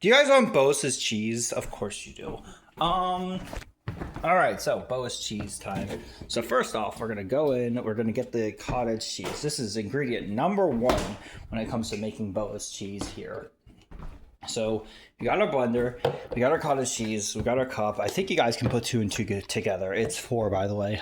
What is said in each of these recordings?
Do you guys want Bowas cheese? Of course you do. All right, so Bowas cheese time. So first off, we're gonna go in. We're gonna get the cottage cheese. This is ingredient number one when it comes to making Bowas cheese here. So we got our blender, we got our cottage cheese, we got our cup. I think you guys can put two and two together. It's four, by the way.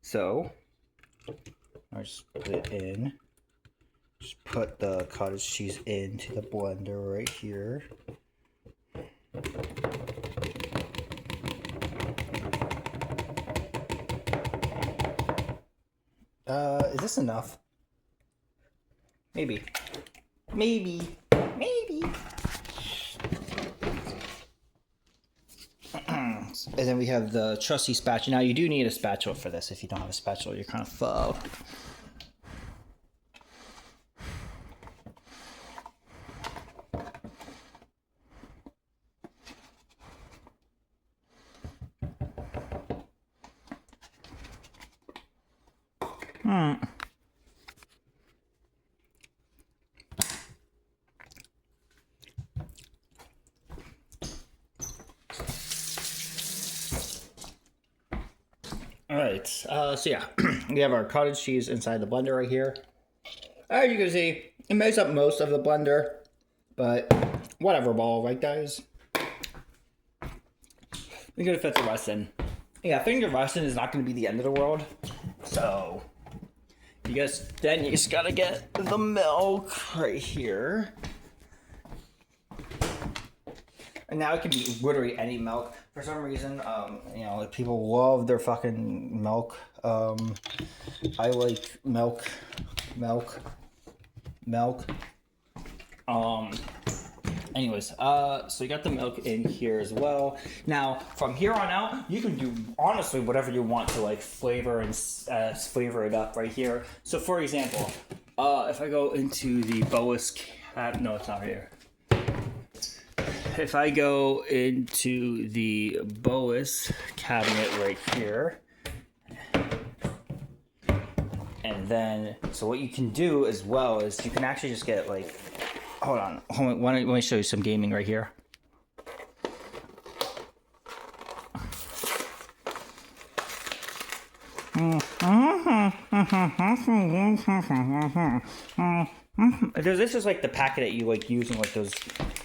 So I just put it in. Just put the cottage cheese into the blender right here. Is this enough? Maybe. Maybe. And then we have the trusty spatula. Now you do need a spatula for this. If you don't have a spatula, you're kind of fucked. Alright, so yeah, we have our cottage cheese inside the blender right here. As you can see, it makes up most of the blender, but whatever ball, right guys? We're gonna fit the rest in. Yeah, fitting the rest in is not gonna be the end of the world, so you just gotta get the milk right here. And now it can be literally any milk. For some reason, people love their fucking milk. I like milk. Anyways, so you got the milk in here as well. Now, from here on out, you can do honestly whatever you want to like flavor it up right here. So, for example, if I go into the Bowas, no, it's not here. If I go into the Bowas cabinet right here, and then, so what you can do as well is you can actually just get like, hold on, let me show you some gaming right here. This is like the packet that you like using like those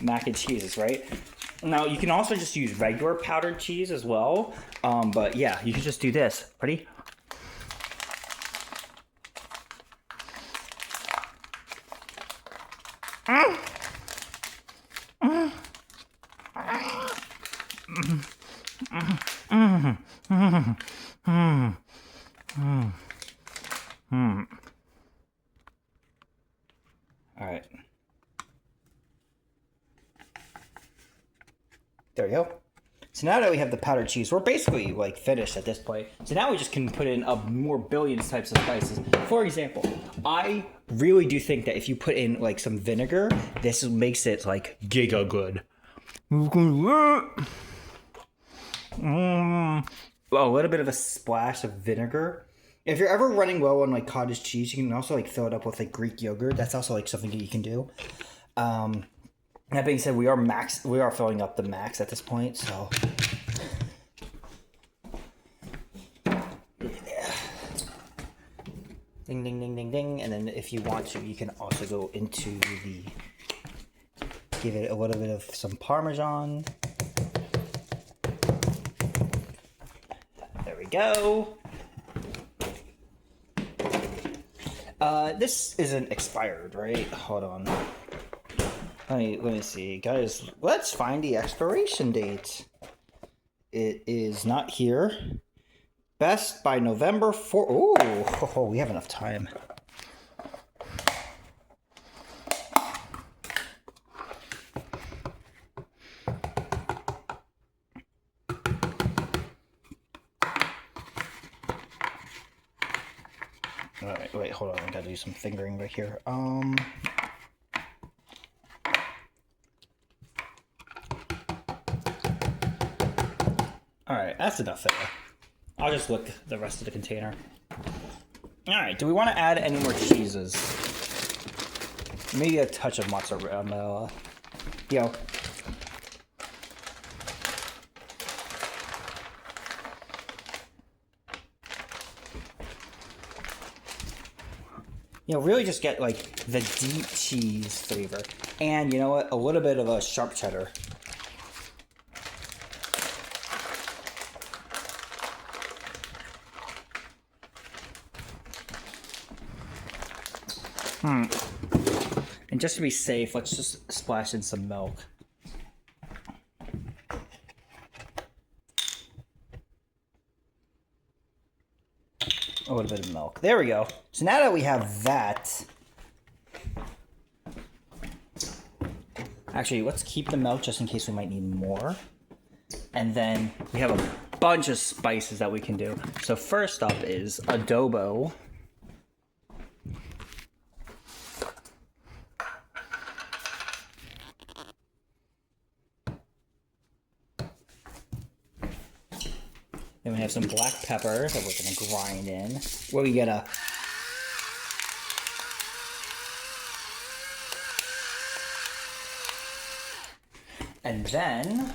mac and cheeses, right? Now you can also just use regular powdered cheese as well, but yeah, you can just do this. Ready? All right. There we go. So now that we have the powdered cheese, we're basically like finished at this point. So now we just can put in more billions types of spices. For example, I really do think that if you put in like some vinegar, this makes it like giga good. A little bit of a splash of vinegar. If you're ever running low on like cottage cheese, you can also like fill it up with like Greek yogurt. That's also like something that you can do. That being said, we are filling up the max at this point, so yeah. Ding ding ding ding ding. And then if you want to, you can also go into give it a little bit of some Parmesan. There we go. This isn't expired, right? Hold on. Let me see. Guys, let's find the expiration date. It is not here. Best by November 4. Oh, we have enough time. Alright, wait, hold on. I gotta do some fingering right here. Alright, that's enough there. I'll just look the rest of the container. Alright, do we want to add any more cheeses? Maybe a touch of mozzarella. Yo. You know, really just get like the deep cheese flavor. And you know what? A little bit of a sharp cheddar. And just to be safe, let's just splash in some milk. A little bit of milk. There we go. So now that we have that, actually, let's keep the milk just in case we might need more. And then we have a bunch of spices that we can do. So first up is adobo. Then we have some black pepper that we're going to grind in. Where we get a... And then...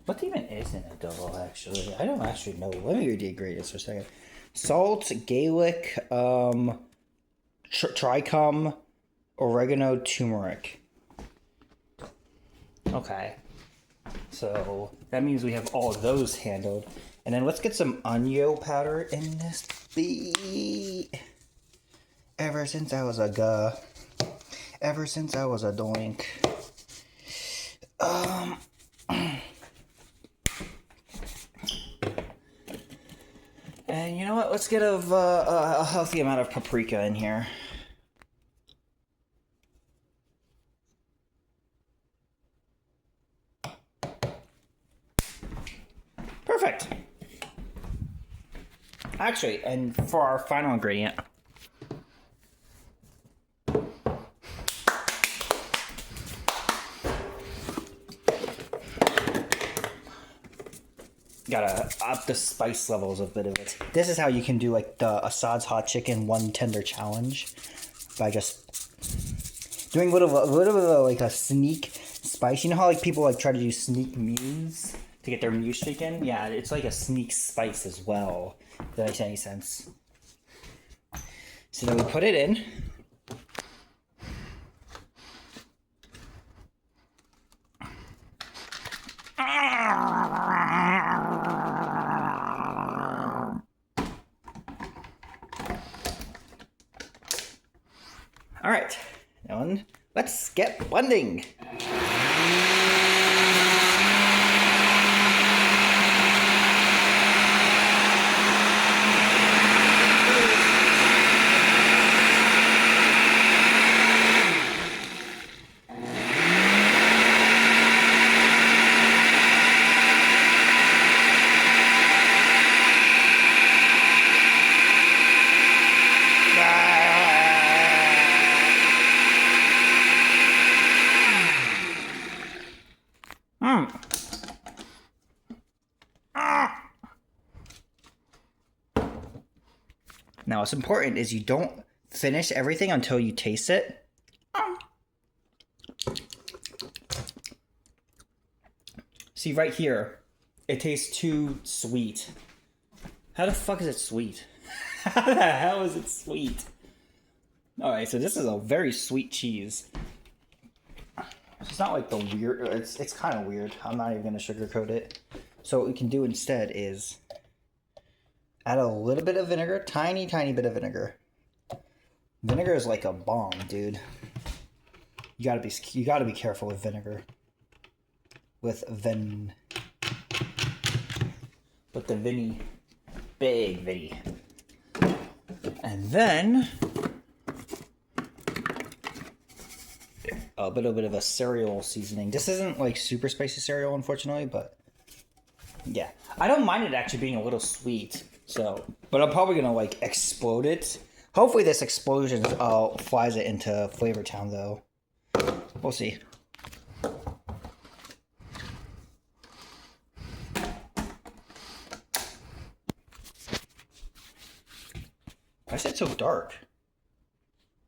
What even is an adobo, actually? I don't actually know. Let me degrade this for a second. Salt, Gaelic, trichum, oregano, turmeric. Okay. So that means we have all of those handled. And then let's get some onion powder in this. Ever since I was a doink. And you know what? Let's get a healthy amount of paprika in here. Perfect. Actually, and for our final ingredient, gotta up the spice levels a bit of it. This is how you can do like the Assad's hot chicken one tender challenge by just doing a little bit of like a sneak spice. You know how like people like try to do sneak mews to get their mew shaken? Yeah, it's like a sneak spice as well. If that makes any sense. So then we put it in. All right, now let's get blending. Now, what's important is you don't finish everything until you taste it. See, right here, it tastes too sweet. How the fuck is it sweet? How the hell is it sweet? Alright, so this is a very sweet cheese. It's not like the weird... It's kind of weird. I'm not even going to sugarcoat it. So what we can do instead is add a little bit of vinegar. Tiny bit of vinegar. Vinegar is like a bomb, dude. You gotta be careful with vinegar. With the Vinny. Big Vinny. And then a little bit of a cereal seasoning. This isn't like super spicy cereal, unfortunately, but yeah. I don't mind it actually being a little sweet. So, but I'm probably gonna like explode it. Hopefully this explosion flies it into Flavor Town though. We'll see. Why is it so dark?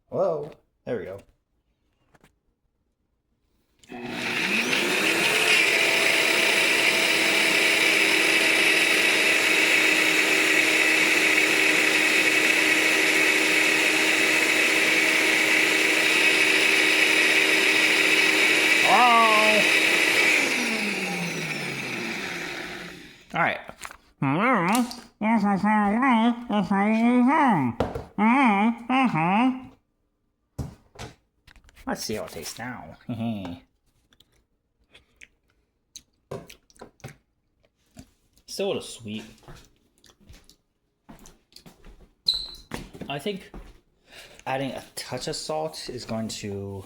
Whoa. There we go. All right. Let's see how it tastes now. Still a little sweet. I think adding a touch of salt is going to,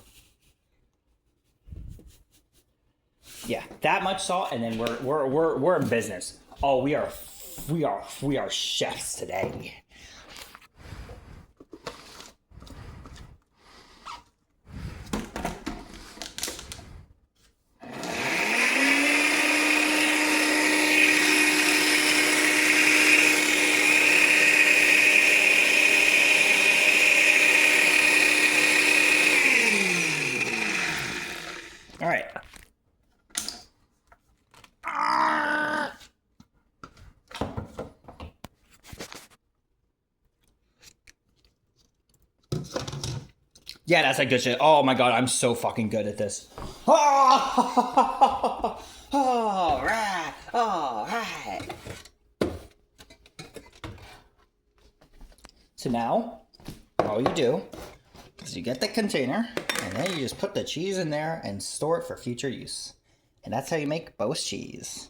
yeah, that much salt, and then we're in business. Oh, we are chefs today. All right. Yeah, that's like good shit. Oh my god, I'm so fucking good at this. All right, all right. So now, all you do is you get the container, and then you just put the cheese in there and store it for future use. And that's how you make Bowas cheese.